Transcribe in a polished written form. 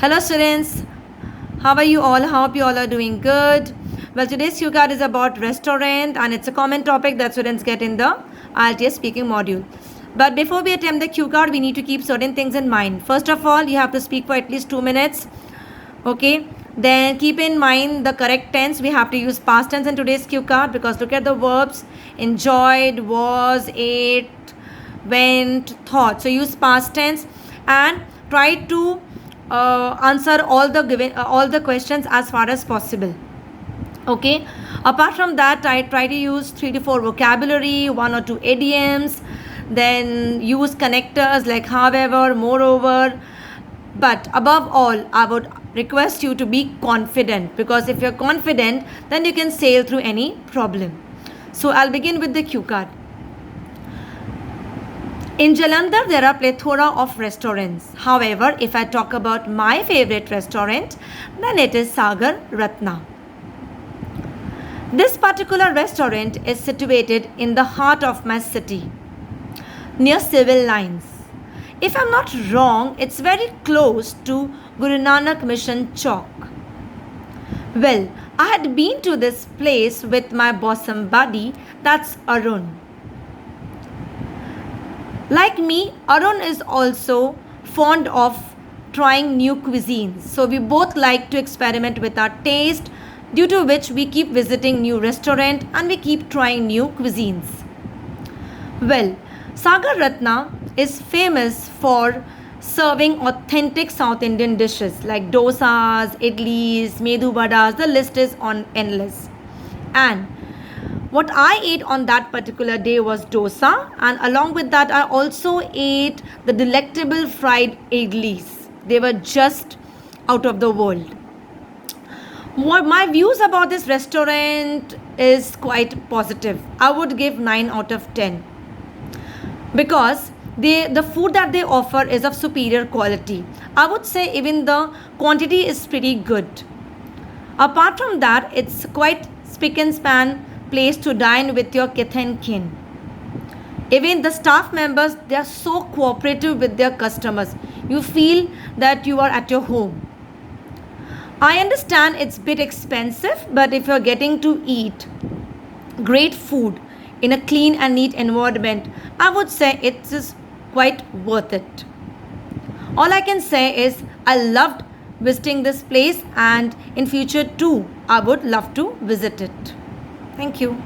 Hello students, how are you all? Hope you all are doing good. Well, today's cue card is about restaurant and it's a common topic that students get in the IELTS speaking module. But before we attempt the cue card, we need to keep certain things in mind. First of all, you have to speak for at least 2 minutes. Okay, then keep in mind the correct tense. We have to use past tense in today's cue card because look at the verbs: enjoyed, was, ate, went, thought. So use past tense and try to answer all the questions as far as possible. Okay, apart from that, I try to use 3 to 4 vocabulary, 1 or 2 idioms, then use connectors like however, moreover. But above all, I would request you to be confident, because if you're confident, then you can sail through any problem. So I'll begin with the cue card. In Jalandhar, there are plethora of restaurants. However, if I talk about my favorite restaurant, then it is Sagar Ratna. This particular restaurant is situated in the heart of my city, near civil lines. If I'm not wrong, it's very close to Guru Nanak Mission Chowk. Well, I had been to this place with my bosom buddy, that's Arun. Like me, Arun is also fond of trying new cuisines. So we both like to experiment with our taste, due to which we keep visiting new restaurants and we keep trying new cuisines. Well, Sagar Ratna is famous for serving authentic South Indian dishes like dosas, idlis, medu vadas. The list is on endless. And what I ate on that particular day was dosa, and along with that I also ate the delectable fried idlis. They were just out of the world. My views about this restaurant is quite positive. I would give 9 out of 10, because the food that they offer is of superior quality. I would say even the quantity is pretty good. Apart from that, it's quite spick and span place to dine with your kith and kin. Even the staff members, they are so cooperative with their customers. You feel that you are at your home. I understand it's a bit expensive, but if you're getting to eat great food in a clean and neat environment, I would say it is quite worth it. All I can say is I loved visiting this place, and in future too I would love to visit it. Thank you.